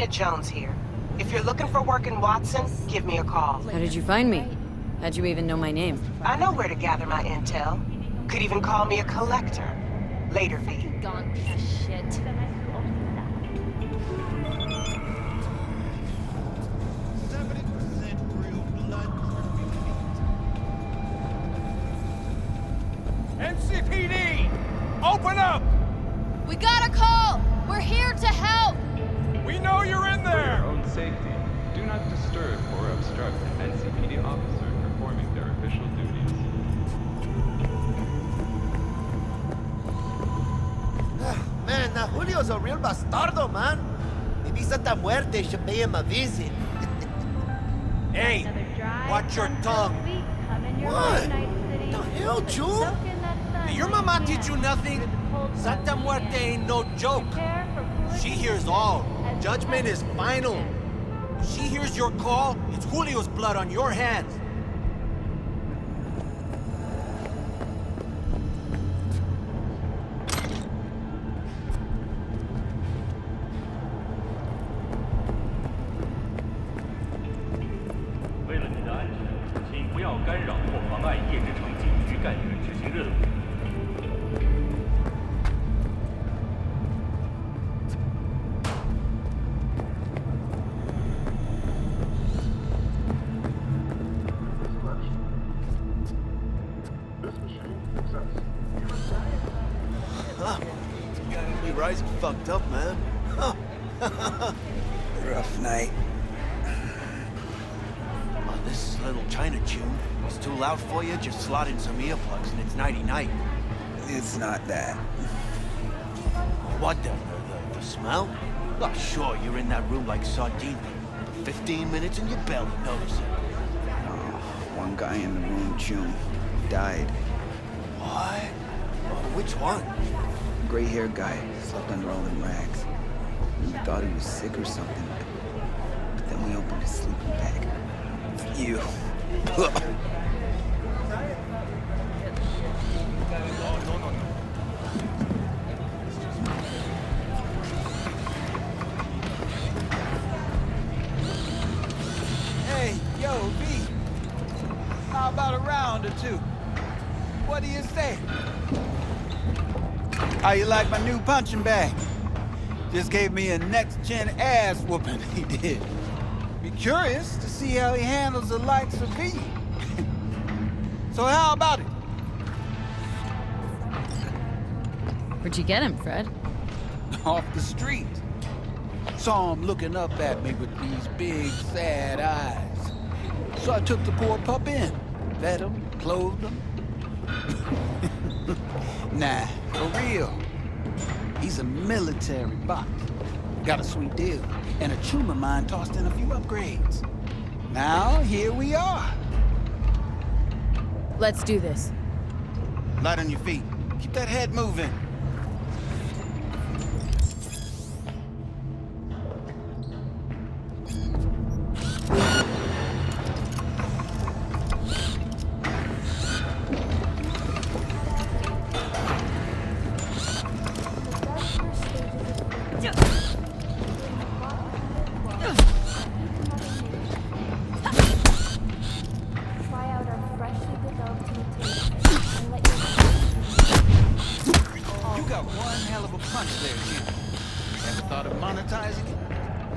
Julia Jones here. If you're looking for work in Watson, give me a call. How did you find me? How'd you even know my name? I know where to gather my intel. Could even call me a collector. Later, V. Gone piece of shit. NCPD! Open up! We got a call! We're here to help! We know you're in For your there! own safety, do not disturb or obstruct NCPD officers performing their official duties. Man, now Julio's a real bastardo, man. Maybe Santa Muerte should pay him a visit. Hey, watch your tongue. What? The hell, June? Did your mama teach you nothing? Santa Muerte ain't no joke. She hears all. Judgment is final. If she hears your call, it's Julio's blood on your hands. Rising fucked up, man. Rough night. Oh, this is little China tune. It's too loud for you, just slot in some earplugs and it's nighty-night. It's not that. What the smell? Oh, sure, you're in that room like sardine. 15 minutes and you barely notice it. Oh, one guy in the room, June, died. What? Oh, which one? Gray-haired guy, slept under all them rags. We thought he was sick or something, but then we opened his sleeping bag. Ew. Hey, yo, V. How about a round or two? What do you say? How you like my new punching bag? Just gave me a next-gen ass whooping, he did. Be curious to see how he handles the likes of V. So how about it? Where'd you get him, Fred? Off the street. Saw him looking up at me with these big, sad eyes. So I took the poor pup in. Fed him, clothed him. Nah, for real. He's a military bot. Got a sweet deal. And a chum of mine tossed in a few upgrades. Now, here we are. Let's do this. Light on your feet. Keep that head moving.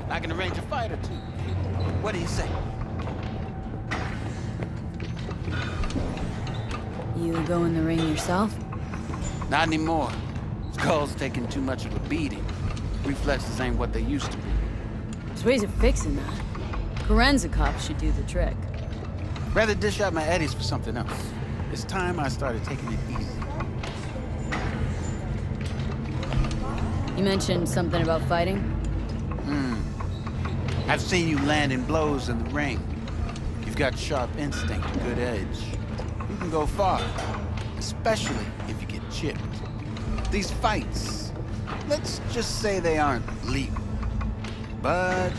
I can arrange a fight or two. What do you say? You go in the ring yourself? Not anymore. Skull's taking too much of a beating. Reflexes ain't what they used to be. There's ways of fixing that. Karen's a cop should do the trick. Rather dish out my eddies for something else. It's time I started taking it easy. You mentioned something about fighting? I've seen you landing blows in the ring. You've got sharp instinct, a good edge. You can go far, especially if you get chipped. These fights, let's just say they aren't lethal, but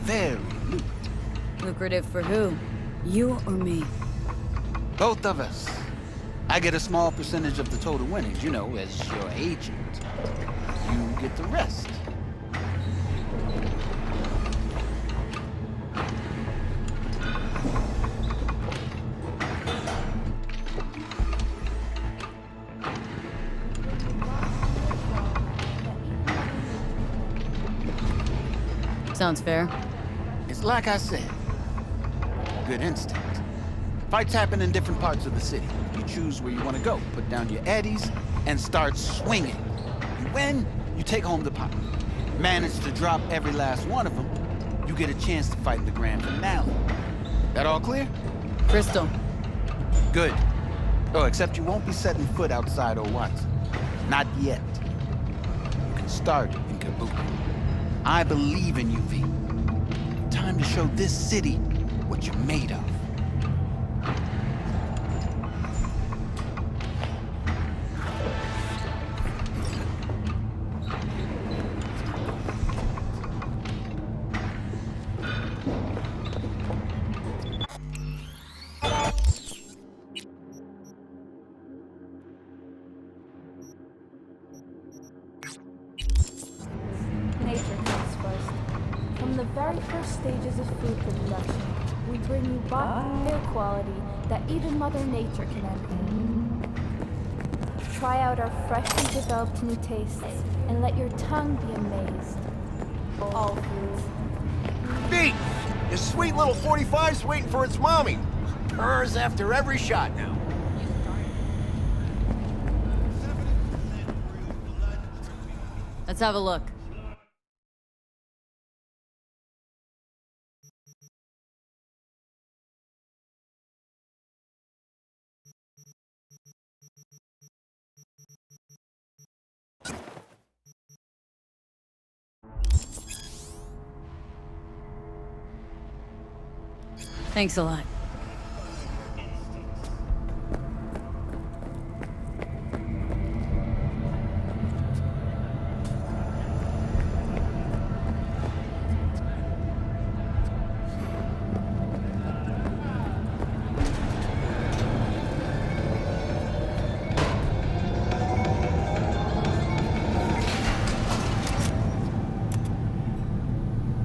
very lucrative. Lucrative for who? You or me? Both of us. I get a small percentage of the total winnings, you know, as your agent. You get the rest. Sounds fair. It's like I said. Good instinct. Fights happen in different parts of the city. You choose where you want to go, put down your eddies, and start swinging. You win, you take home the pot. Manage to drop every last one of them, you get a chance to fight in the grand finale. That all clear? Crystal. Good. Oh, except you won't be setting foot outside Owatsu. Not yet. You can start in Kabuki. I believe in you, V. Time to show this city what you're made of. Nature comes first. From the very first stages of food production, we bring you body air quality that even Mother Nature can envy. Try out our freshly developed new tastes and let your tongue be amazed. All foods. Beat! Your sweet little 45's waiting for its mommy. Purrs after every shot now. Let's have a look. Thanks a lot.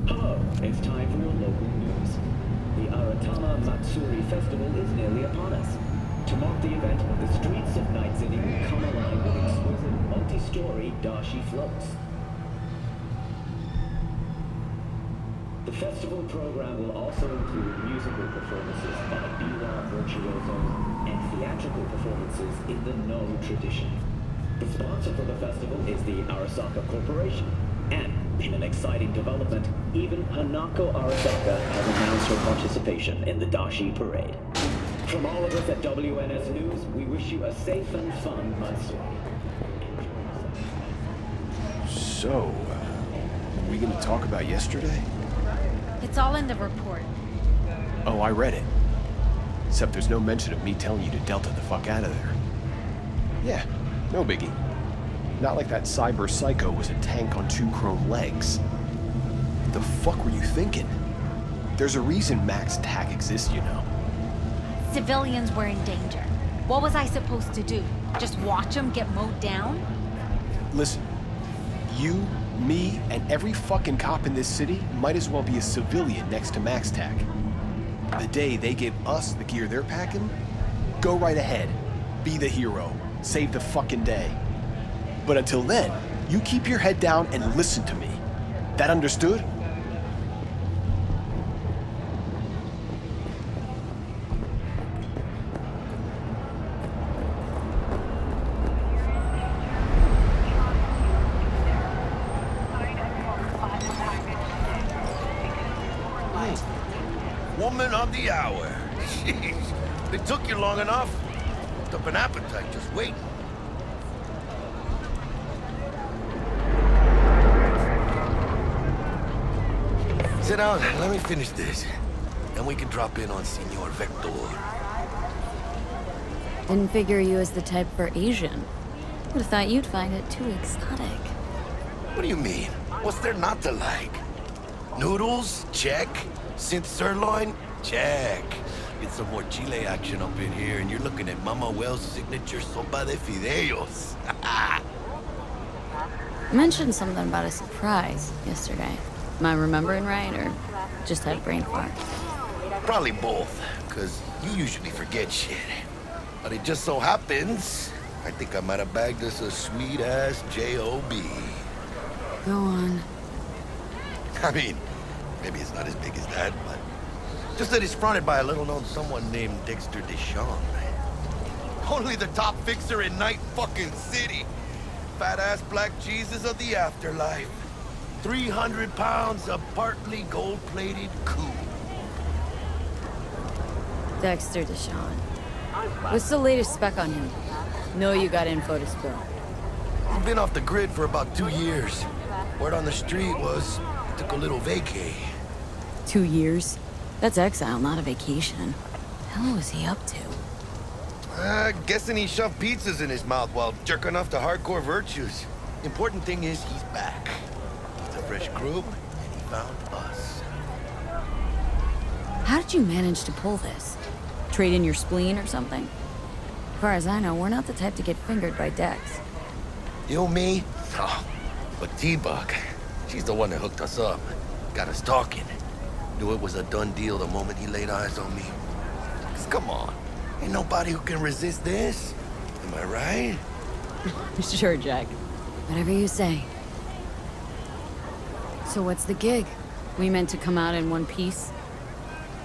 Hello, it's time for your local news. The Aratama Matsuri Festival is nearly upon us. To mark the event, the streets of Night City will come alive with exquisite multi-story dashi floats. The festival program will also include musical performances by biwa virtuosos and theatrical performances in the No tradition. The sponsor for the festival is the Arasaka Corporation. And, in an exciting development, even Hanako Arasaka has announced her participation in the Dashi Parade. From all of us at WNS News, we wish you a safe and fun Matsuri. So, are we gonna talk about yesterday? It's all in the report. Oh, I read it. Except there's no mention of me telling you to Delta the fuck out of there. Yeah, no biggie. Not like that cyber psycho was a tank on 2 chrome legs. What the fuck were you thinking? There's a reason Max TAC exists, you know. Civilians were in danger. What was I supposed to do? Just watch them get mowed down? Listen, you, me, and every fucking cop in this city might as well be a civilian next to Max TAC. The day they give us the gear they're packing, go right ahead. Be the hero. Save the fucking day. But until then, you keep your head down and listen to me. That understood? Woman of the hour. Jeez, it took you long enough. Built up an appetite just waiting. Sit down, let me finish this. Then we can drop in on Senor Vector. Didn't figure you as the type for Asian. Would have thought you'd find it too exotic. What do you mean? What's there not to like? Noodles? Check. Synth sirloin? Check. Get some more Chile action up in here, and you're looking at Mama Wells' signature sopa de fideos. You mentioned something about a surprise yesterday. Am I remembering right, or just had a brain fart? Probably both, because you usually forget shit. But it just so happens, I think I might have bagged us a sweet-ass J.O.B. Go on. I mean, Maybe it's not as big as that, but just that it's fronted by a little-known someone named Dexter Deshawn. Only the top fixer in Night fucking City. Fat-ass black Jesus of the afterlife. 300 pounds of partly gold-plated coup. Dexter Deshawn. What's the latest spec on him? Know you got info to spill. He's been off the grid for about 2 years. Word on the street was he took a little vacay. 2 years? That's exile, not a vacation. Hell was he up to? Guessing he shoved pizzas in his mouth while jerking off to hardcore virtues. Important thing is he's back. It's a fresh group, and he found us. How did you manage to pull this? Trade in your spleen or something? As far as I know, we're not the type to get fingered by Dex. You, me? Oh, but T-Bug, she's the one that hooked us up. Got us talking. Knew it was a done deal the moment he laid eyes on me. 'Cause come on, ain't nobody who can resist this. Am I right? Sure, Jack. Whatever you say. So what's the gig? We meant to come out in one piece?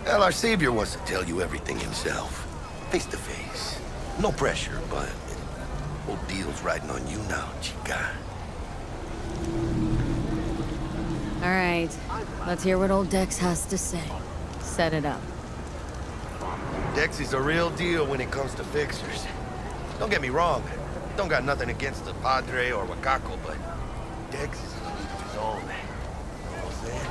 Well, our savior wants to tell you everything himself. Face to face. No pressure, but whole deal's riding on you now, chica. All right. Let's hear what old Dex has to say. Set it up. Dex is a real deal when it comes to fixers. Don't get me wrong. Don't got nothing against the Padre or Wakako, but Dex is a league of his own. You know what I'm saying?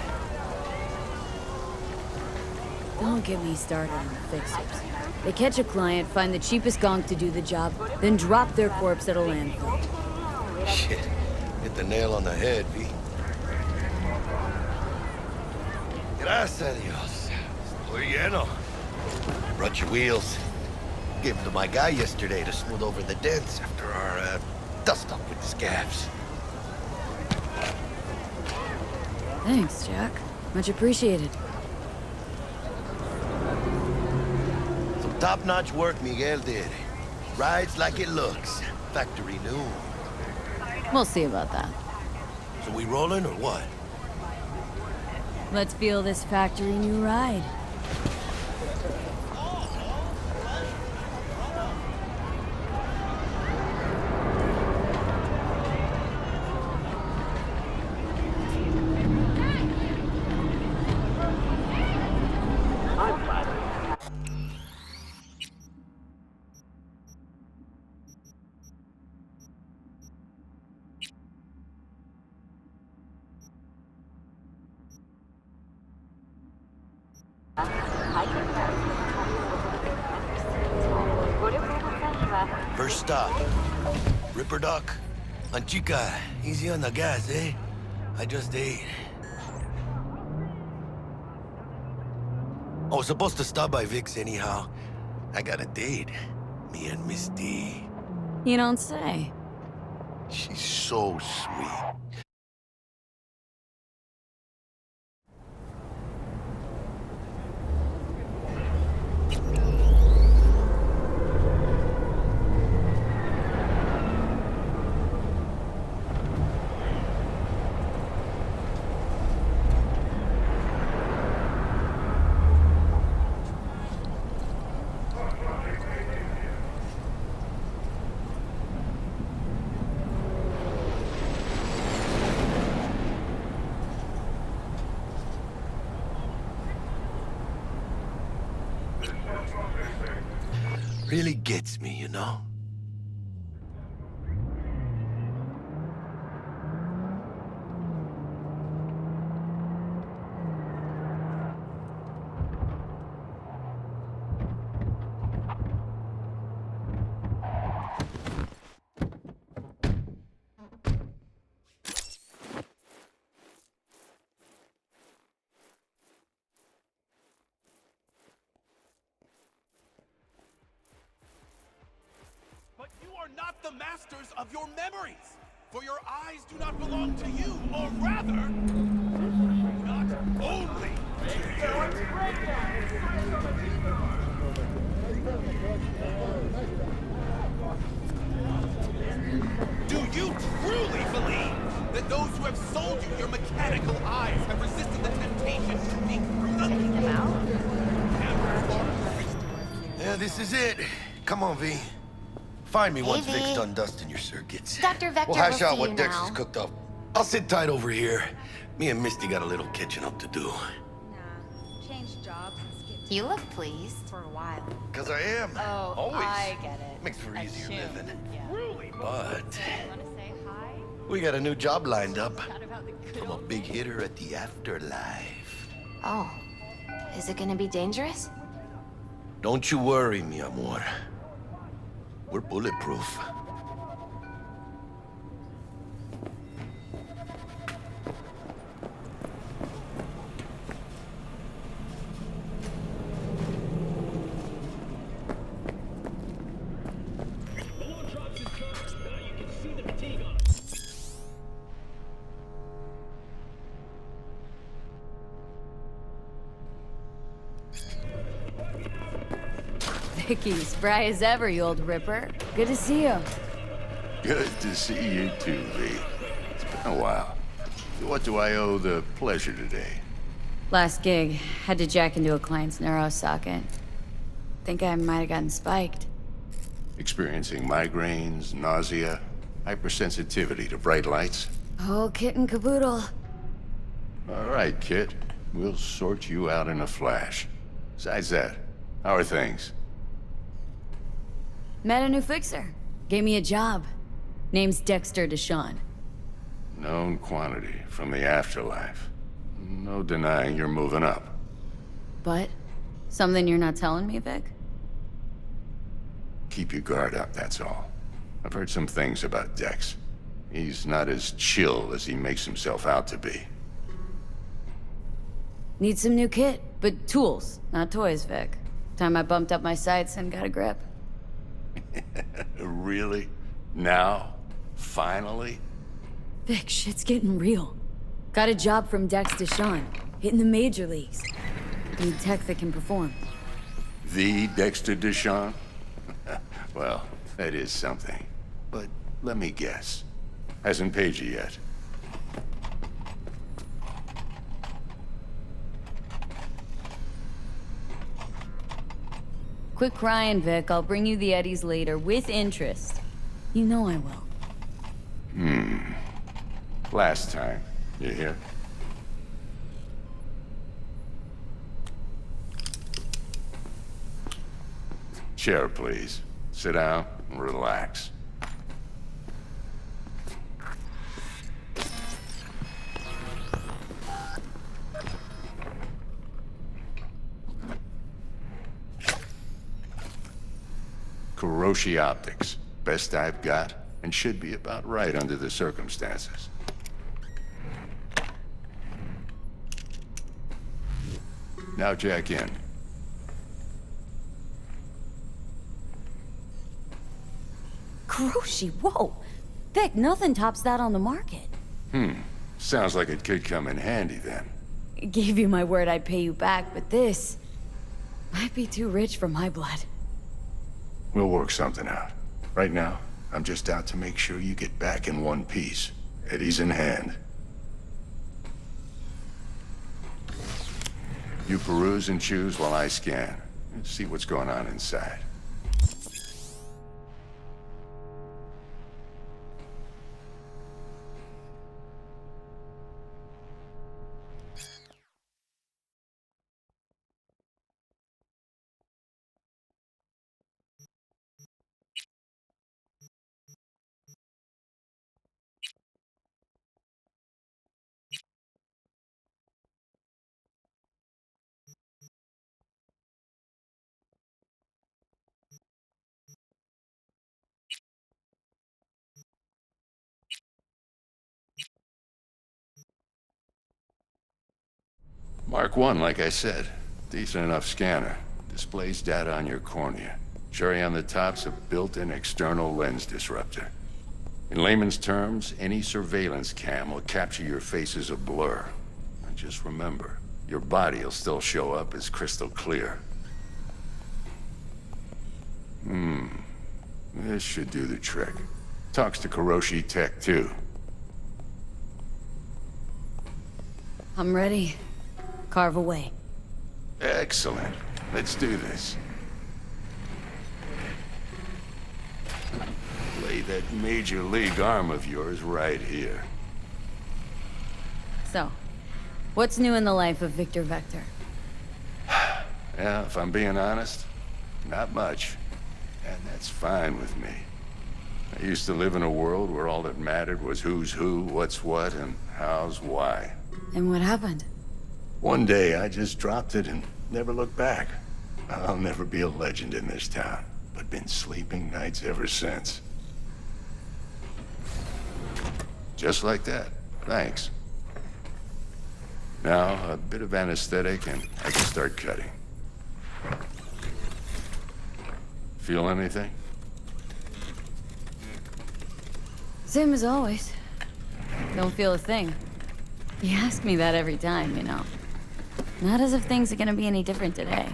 Don't get me started on fixers. They catch a client, find the cheapest gong to do the job, then drop their corpse at a landfill. Shit. Hit the nail on the head, V. Gracias a Dios. Estoy lleno. Brought your wheels. Gave them to my guy yesterday to smooth over the dents after our dust-up with the scabs. Thanks, Jack. Much appreciated. Some top-notch work Miguel did. Rides like it looks. Factory new. We'll see about that. So we rolling or what? Let's feel this factory new ride. First stop. Ripper Dock. Chica, easy on the gas, eh? I just ate. I was supposed to stop by Vic's anyhow. I got a date. Me and Miss D. You don't say. She's so sweet. Really gets me, you know? Not the masters of your memories, for your eyes do not belong to you, or rather, not only do you. Do you truly believe that those who have sold you your mechanical eyes have resisted the temptation this is it. Come on, V. Find me once V. Vic's done dusting your circuits. Dr. Vector We'll hash will out see what you Dex now. has cooked up. I'll sit tight over here. Me and Misty got a little catching up to do. Nah, change jobs and skip You look pleased. for a while. Cause I am. Oh, Always. I get it. Makes for easier Assume. living. Yeah. But Wanna say hi? we got a new job lined up Chat about the good from a old big days? hitter at the afterlife. Oh. Is it gonna be dangerous? Don't you worry, mi amor. We're bulletproof. Vicky, spry as ever, you old ripper. Good to see you. Good to see you too, V. It's been a while. What do I owe the pleasure today? Last gig, had to jack into a client's neuro socket. Think I might have gotten spiked. Experiencing migraines, nausea, hypersensitivity to bright lights? Oh, kit and caboodle. All right, kid. We'll sort you out in a flash. Besides that, how are things? Met a new fixer. Gave me a job. Name's Dexter Deshawn. Known quantity from the afterlife. No denying you're moving up. But, something you're not telling me, Vic? Keep your guard up, that's all. I've heard some things about Dex. He's not as chill as he makes himself out to be. Need some new kit, but tools, not toys, Vic. Time I bumped up my sights and got a grip. Really? Now? Finally? Vic, shit's getting real. Got a job from Dex Deshawn, hitting the major leagues. Need tech that can perform. The Dexter Deshawn? Well, that is something. But let me guess. Hasn't paid you yet. Quit crying, Vic. I'll bring you the eddies later, with interest. You know I will. Last time. You hear? Chair, please. Sit down and relax. Kuroshi Optics. Best I've got, and should be about right under the circumstances. Now jack in. Kuroshi, whoa! Vic, nothing tops that on the market. Sounds like it could come in handy then. Gave you my word I'd pay you back, but this might be too rich for my blood. We'll work something out. Right now, I'm just out to make sure you get back in one piece. Eddie's in hand. You peruse and choose while I scan. See what's going on inside. Mark 1, like I said. Decent enough scanner. Displays data on your cornea. Cherry on the top's a built-in external lens disruptor. In layman's terms, any surveillance cam will capture your face as a blur. And just remember, your body will still show up as crystal clear. This should do the trick. Talks to Kuroshi Tech, too. I'm ready. Carve away. Excellent. Let's do this. that major league arm of yours right here. So, what's new in the life of Victor Vector? Yeah, if I'm being honest, not much. And that's fine with me. I used to live in a world where all that mattered was who's who, what's what, and how's why. And what happened? One day, I just dropped it and never looked back. I'll never be a legend in this town, but been sleeping nights ever since. Just like that. Thanks. Now, a bit of anesthetic and I can start cutting. Feel anything? Same as always. Don't feel a thing. You ask me that every time, you know. Not as if things are gonna be any different today.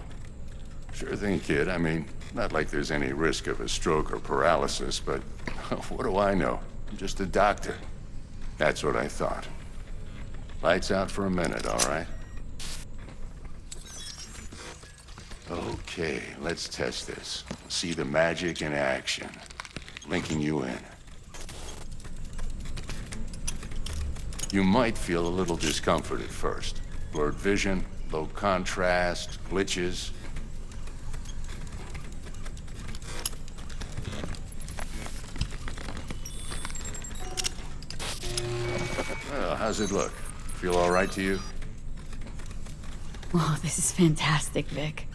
Sure thing, kid. I mean, not like there's any risk of a stroke or paralysis, but what do I know? I'm just a doctor. That's what I thought. Lights out for a minute, all right? Okay, let's test this. See the magic in action. Linking you in. You might feel a little discomfort at first. Blurred vision, low contrast, glitches. Well, how's it look? Feel all right to you? Oh, this is fantastic, Vic.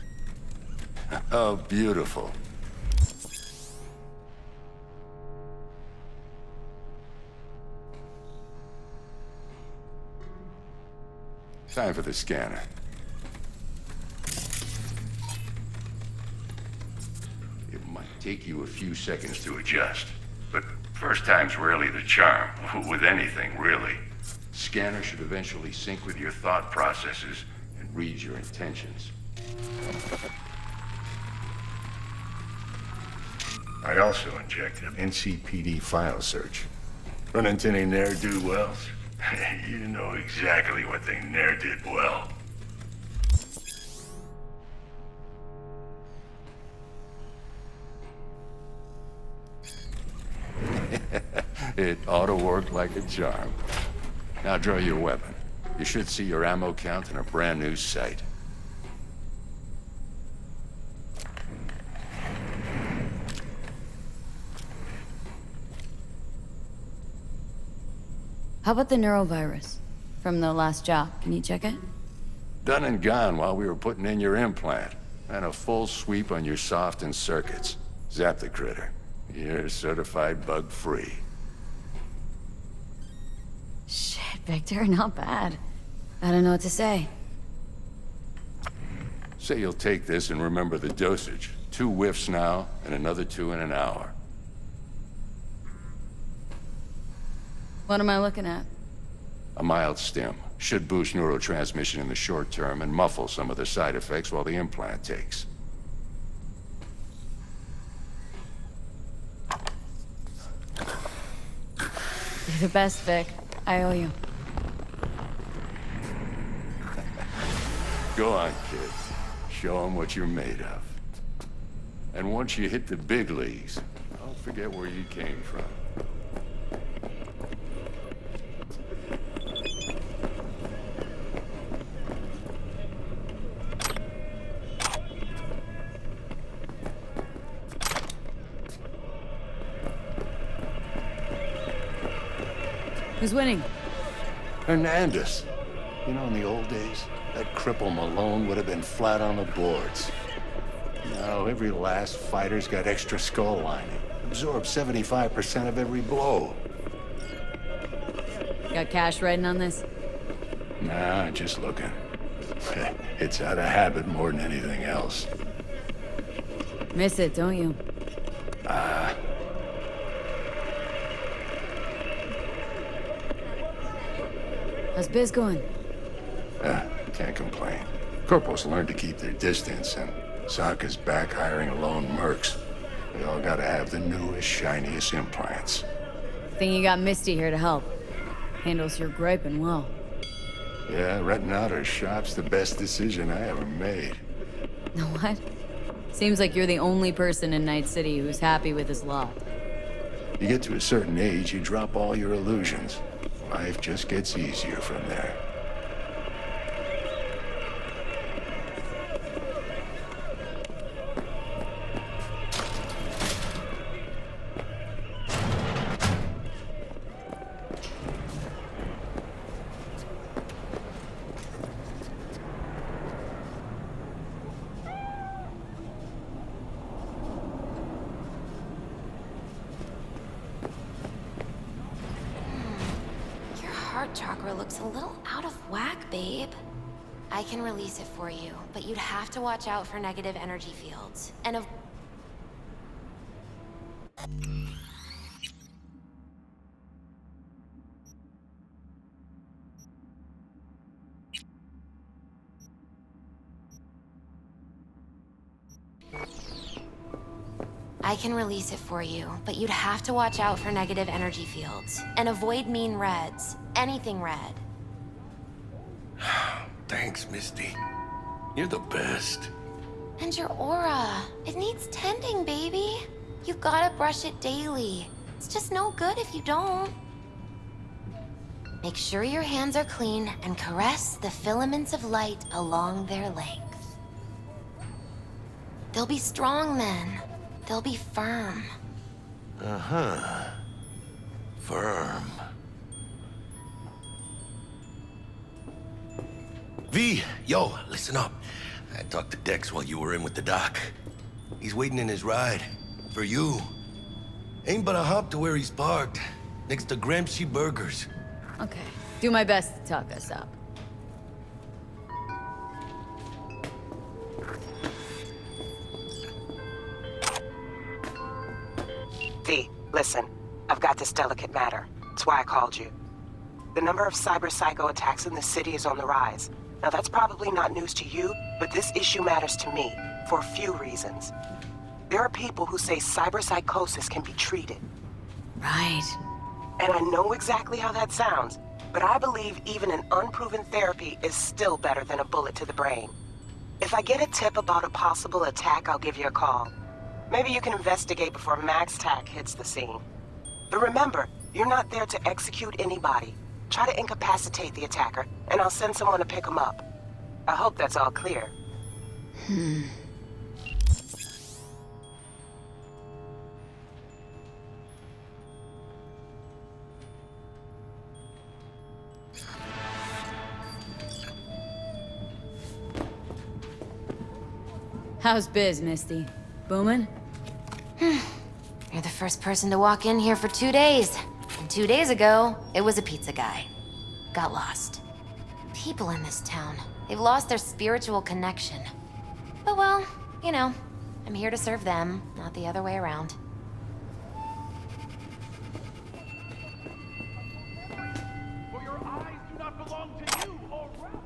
Oh, beautiful. Time for the scanner. It might take you a few seconds to adjust, but first time's rarely the charm, with anything, really. Scanner should eventually sync with your thought processes and read your intentions. I also injected an NCPD file search. Run into any ne'er-do-wells? You know exactly what they ne'er did well. It ought to work like a charm. Now draw your weapon. You should see your ammo count in a brand new sight. How about the neurovirus from the last job? Can you check it? Done and gone while we were putting in your implant. And a full sweep on your soft and circuits. Zap the critter. You're certified bug-free. Shit, Victor, not bad. I don't know what to say. Say you'll take this and remember the dosage. 2 whiffs now, and another 2 in an hour. What am I looking at? A mild stim. Should boost neurotransmission in the short term and muffle some of the side effects while the implant takes. You're the best, Vic. I owe you. Go on, kid. Show them what you're made of. And once you hit the big leagues, don't forget where you came from. Who's winning? Hernandez. You know, in the old days, that cripple Malone would have been flat on the boards. Now, every last fighter's got extra skull lining. Absorbs 75% of every blow. Got cash riding on this? Nah, just looking. It's out of habit more than anything else. Miss it, don't you? How's biz going? Can't complain. Corporals learned to keep their distance, and Sokka's back hiring lone mercs. They all gotta have the newest, shiniest implants. Think you got Misty here to help. Handles your griping well. Yeah, renting out her shop's the best decision I ever made. Know what? Seems like you're the only person in Night City who's happy with his lot. You get to a certain age, you drop all your illusions. Life just gets easier from there. Heart chakra looks a little out of whack, babe. I can release it for you, but you'd have to watch out for negative energy fields. And of I can release it for you, but you'd have to watch out for negative energy fields. And avoid mean reds. Anything red. Thanks, Misty. You're the best. And your aura. It needs tending, baby. You gotta brush it daily. It's just no good if you don't. Make sure your hands are clean and caress the filaments of light along their length. They'll be strong then. They'll be firm. Uh-huh. Firm. V, yo, listen up. I talked to Dex while you were in with the doc. He's waiting in his ride. For you. Ain't but a hop to where he's parked. Next to Gramsci Burgers. Okay. Do my best to talk us up. V, listen. I've got this delicate matter. That's why I called you. The number of cyber-psycho attacks in the city is on the rise. Now, that's probably not news to you, but this issue matters to me for a few reasons. There are people who say cyberpsychosis can be treated. Right. And I know exactly how that sounds, but I believe even an unproven therapy is still better than a bullet to the brain. If I get a tip about a possible attack, I'll give you a call. Maybe you can investigate before MaxTac hits the scene. But remember, you're not there to execute anybody. Try to incapacitate the attacker, and I'll send someone to pick him up. I hope that's all clear. How's biz, Misty? Booming? You're the first person to walk in here for 2 days. And 2 days ago, it was a pizza guy. Got lost. People in this town, they've lost their spiritual connection. But well, you know, I'm here to serve them, not the other way around. For your eyes do not belong to you, or rather...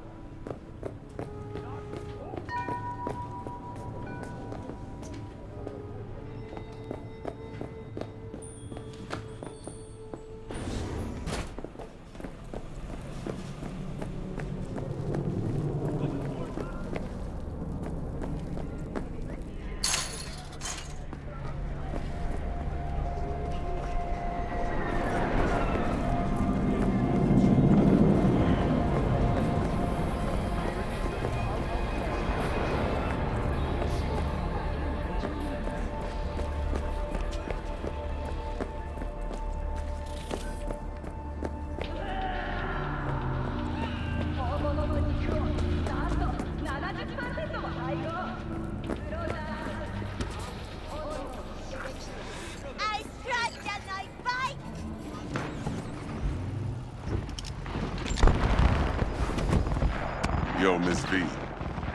Yo, Miss V.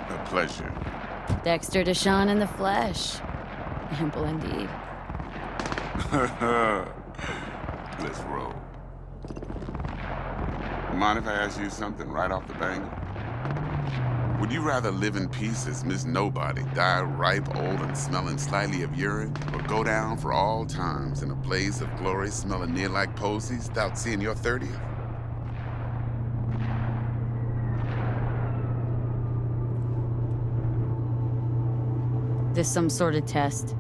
A pleasure. Dexter Deshawn in the flesh. Ample indeed. Let's roll. Mind if I ask you something right off the bangle? Would you rather live in peace as Miss Nobody, die ripe, old, and smelling slightly of urine, or go down for all times in a blaze of glory smelling near like posies without seeing your 30th? This some sort of test?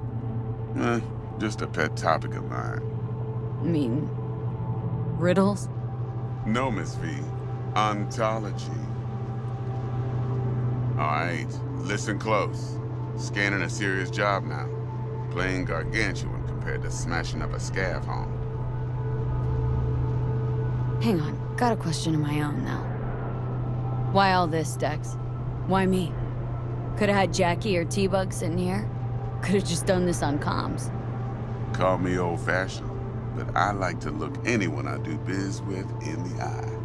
Just a pet topic of mine. mean, riddles? No, Miss V. Ontology. Alright, listen close. Scanning a serious job now. Playing gargantuan compared to smashing up a scav home. Hang on, got a question of my own now. Why all this, Dex? Why me? Could've had Jackie or T-Bug sitting here. Could've just done this on comms. Call me old-fashioned, but I like to look anyone I do biz with in the eye.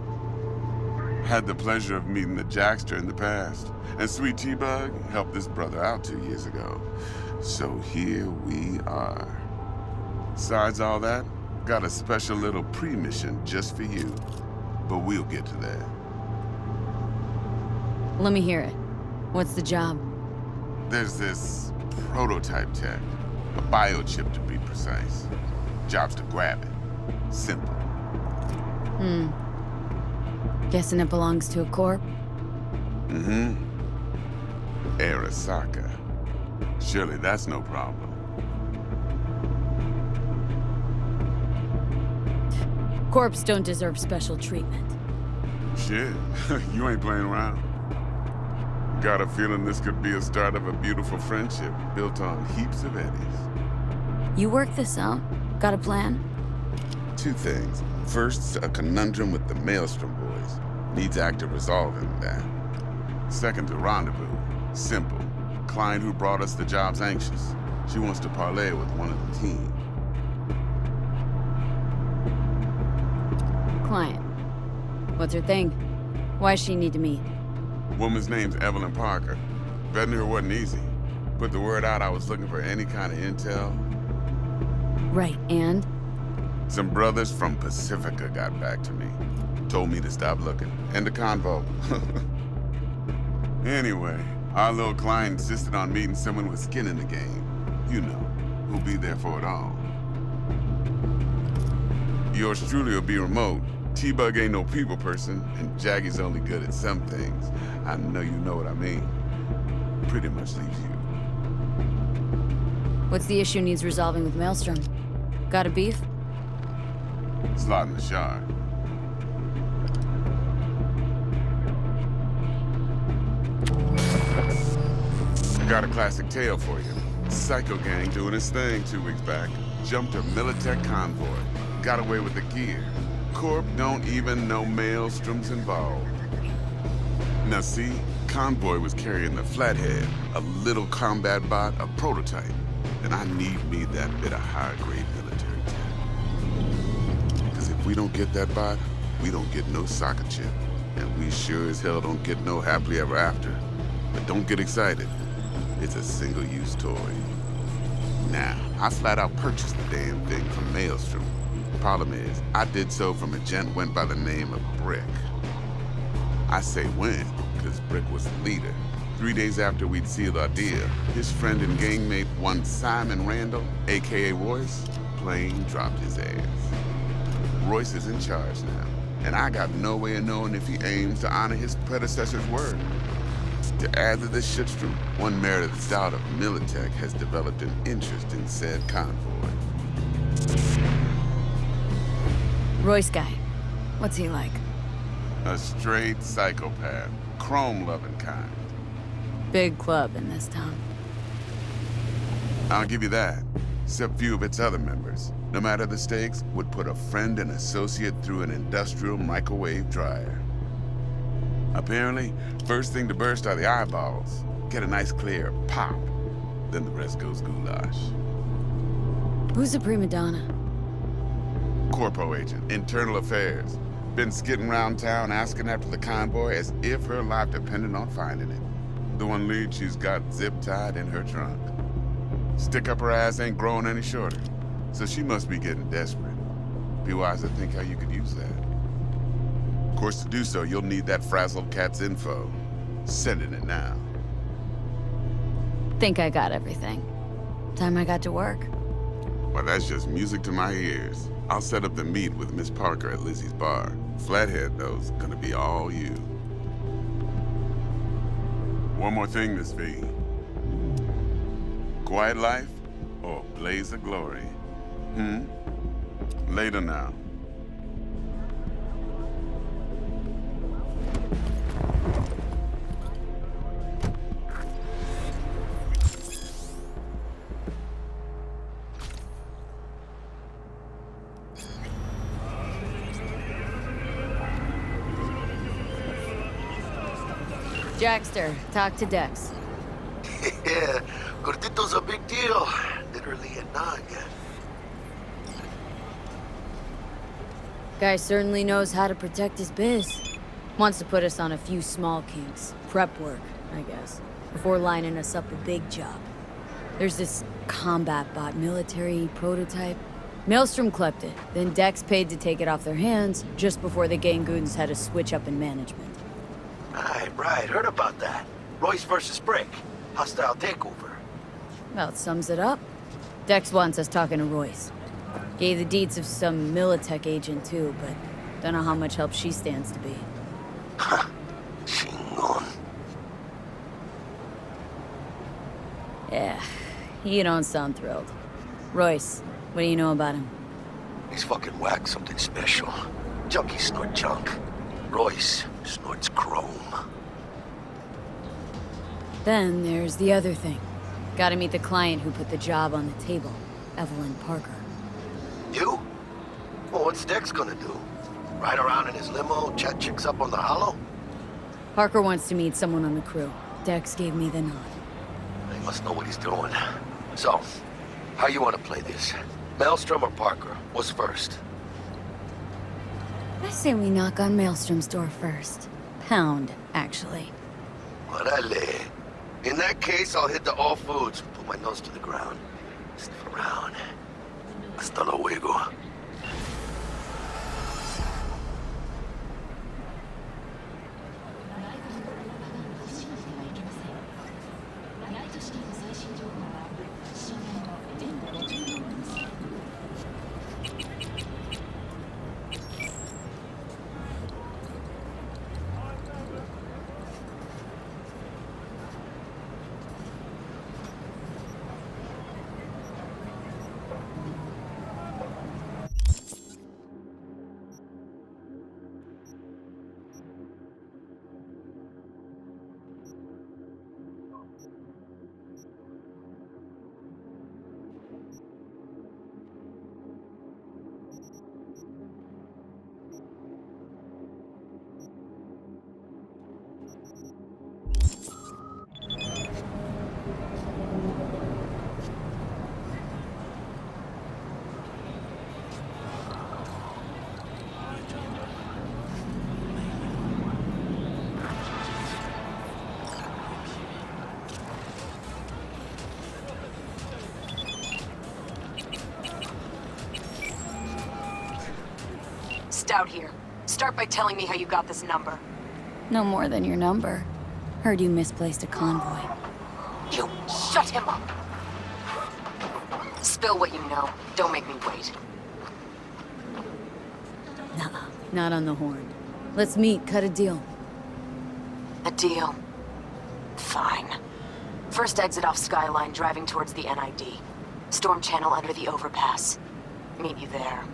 Had the pleasure of meeting the Jackster in the past, and Sweet T-Bug helped this brother out 2 years ago. So here we are. Besides all that, got a special little pre-mission just for you. But we'll get to that. Let me hear it. What's the job? There's this prototype tech, a biochip to be precise. Job's to grab it. Simple. Guessing it belongs to a corp? Mm-hmm. Arasaka. Surely that's no problem. Corps don't deserve special treatment. Shit, you ain't playing around. Got a feeling this could be a start of a beautiful friendship built on heaps of eddies. You work this out? Got a plan? 2 things. First, a conundrum with the Maelstrom boys. Needs active resolving that. Second, a rendezvous. Simple. Client who brought us the job's anxious. She wants to parlay with one of the team. Client. What's her thing? Why's she need to meet? Woman's name's Evelyn Parker. Vetting her wasn't easy. Put the word out I was looking for any kind of intel. Right, and? Some brothers from Pacifica got back to me. Told me to stop looking. End of convo. Anyway, our little client insisted on meeting someone with skin in the game. You know, who'll be there for it all. Yours truly will be remote. T-Bug ain't no people person, and Jaggy's only good at some things. I know you know what I mean. Pretty much leaves you. What's the issue needs resolving with Maelstrom? Got a beef? Slot in the shard. I got a classic tale for you. Psycho gang doing his thing 2 weeks back. Jumped a Militech convoy. Got away with the gear. Corp don't even know Maelstrom's involved. Now see, convoy was carrying the Flathead, a little combat bot, a prototype. And I need me that bit of high-grade military tech. Because if we don't get that bot, we don't get no soccer chip. And we sure as hell don't get no happily ever after. But don't get excited. It's a single-use toy. Now, I flat out purchased the damn thing from Maelstrom. Problem is, I did so from a gent went by the name of Brick. I say when, because Brick was the leader. 3 days after we'd sealed our deal, his friend and gangmate, one Simon Randall, aka Royce, plain dropped his ass. Royce is in charge now, and I got no way of knowing if he aims to honor his predecessor's word. To add to this shitstorm, one Meredith Stout of Militech has developed an interest in said convoy. Royce guy. What's he like? A straight psychopath, chrome-loving kind. Big club in this town. I'll give you that. Except few of its other members, no matter the stakes, would put a friend and associate through an industrial microwave dryer. Apparently, first thing to burst are the eyeballs. Get a nice clear pop. Then the rest goes goulash. Who's the prima donna? Corpo agent, internal affairs. Been skidding around town asking after the convoy as if her life depended on finding it. The one lead she's got zip-tied in her trunk. Stick up her ass ain't growing any shorter, so she must be getting desperate. Be wise to think how you could use that. Of course, to do so, you'll need that frazzled cat's info. Sending it now. Think I got everything. Time I got to work. Well, that's just music to my ears. I'll set up the meet with Miss Parker at Lizzie's bar. Flathead, though's gonna be all you. One more thing, Miss V. Quiet life or blaze of glory? Later now. Jackster, talk to Dex. Yeah, Gordito's a big deal. Literally a nugget. Guy certainly knows how to protect his biz. Wants to put us on a few small kinks. Prep work, I guess. Before lining us up a big job. There's this combat bot military prototype. Maelstrom clept it, then Dex paid to take it off their hands just before the Gangoons had a switch up in management. Right. Heard about that. Royce versus Brick. Hostile takeover. About sums it up. Dex wants us talking to Royce. Gave the deets of some Militech agent too, but don't know how much help she stands to be. Chingon. Yeah, you don't sound thrilled. Royce, what do you know about him? He's fucking whack something special. Junkies snort junk. Royce snorts chrome. Then there's the other thing. Gotta meet the client who put the job on the table, Evelyn Parker. You? Well, what's Dex gonna do? Ride around in his limo, chat chicks up on the hollow? Parker wants to meet someone on the crew. Dex gave me the nod. He must know what he's doing. So, how you want to play this? Maelstrom or Parker? What's first? I say we knock on Maelstrom's door first. Pound, actually. Orale. In that case, I'll hit the all foods, put my nose to the ground, sniff around. Hasta luego. Stout here. Start by telling me how you got this number. No more than your number. Heard you misplaced a convoy. You shut him up! Spill what you know. Don't make me wait. Nuh-uh. Not on the horn. Let's meet, cut a deal. A deal? Fine. First exit off Skyline, driving towards the NID. Storm channel under the overpass. Meet you there.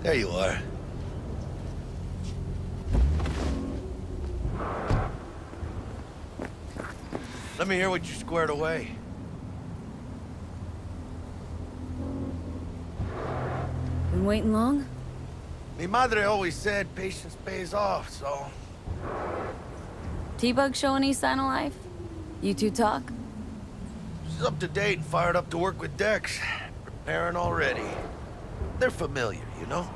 There you are. Let me hear what you squared away. Been waiting long? Mi madre always said patience pays off, so... T-Bug show any sign of life? You two talk? She's up to date and fired up to work with Dex. Preparing already. They're familiar, you know?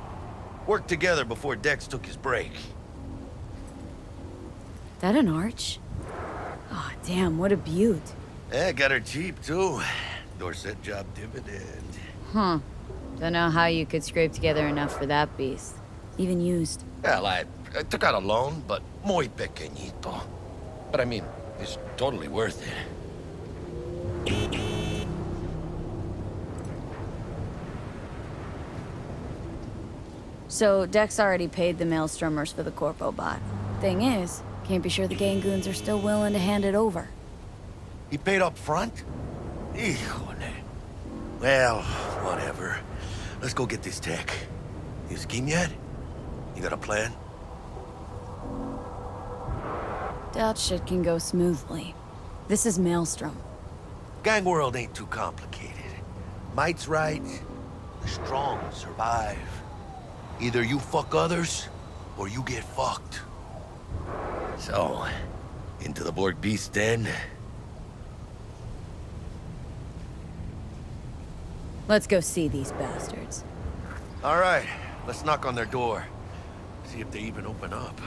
Worked together before Dex took his break. That an arch? Oh, damn, what a beaut. Yeah, got her cheap, too. Dorset job dividend. Huh. Don't know how you could scrape together enough for that beast. Even used. Well, I took out a loan, but muy pequeñito. But I mean, it's totally worth it. So, Dex already paid the Maelstromers for the Corpo bot. Thing is, can't be sure the gang goons are still willing to hand it over. He paid up front? Híjole. Well, whatever. Let's go get this tech. You scheme yet? You got a plan? Doubt shit can go smoothly. This is Maelstrom. Gang world ain't too complicated. Might's right, the strong survive. Either you fuck others, or you get fucked. So, into the Borg Beast den? Let's go see these bastards. All right, let's knock on their door. See if they even open up.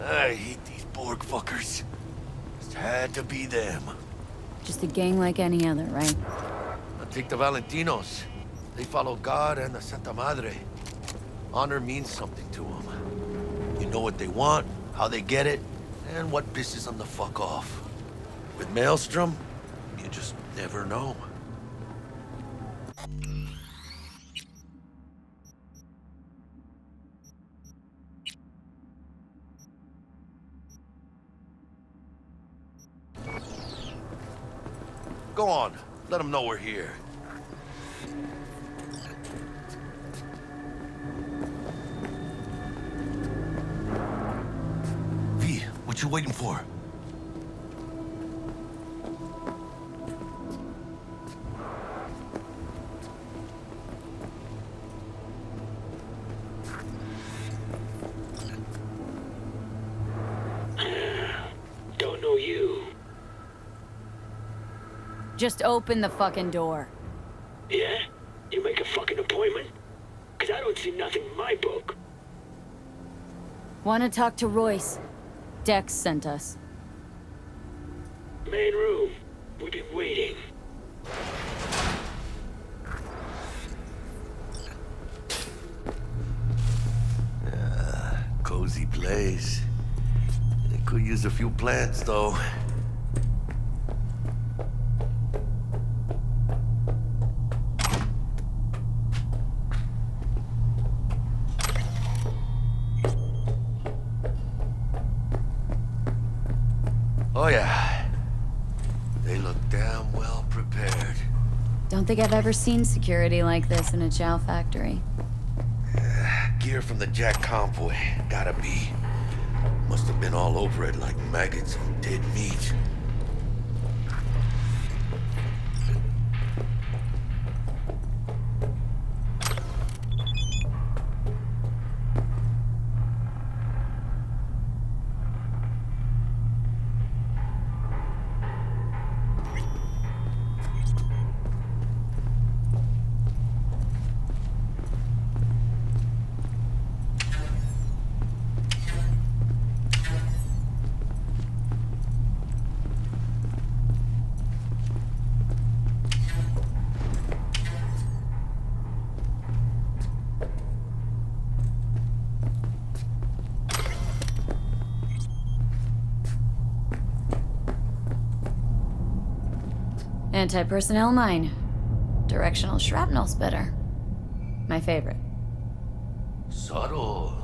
I hate these Borg fuckers. Just had to be them. Just a gang like any other, right? I'll take the Valentinos. They follow God and the Santa Madre. Honor means something to them. You know what they want, how they get it, and what pisses them the fuck off. With Maelstrom, you just never know. Go on, let them know we're here. V, what you waiting for? Don't know you. Just open the fucking door. Yeah? You make a fucking appointment? Cause I don't see nothing in my book. Wanna talk to Royce? Dex sent us. Main room. We've been waiting. Cozy place. They could use a few plants, though. Oh yeah. They look damn well prepared. Don't think I've ever seen security like this in a chow factory. Gear from the Jack convoy. Gotta be. Must have been all over it like maggots on dead meat. Anti-personnel mine. Directional shrapnel spitter. My favorite. Subtle.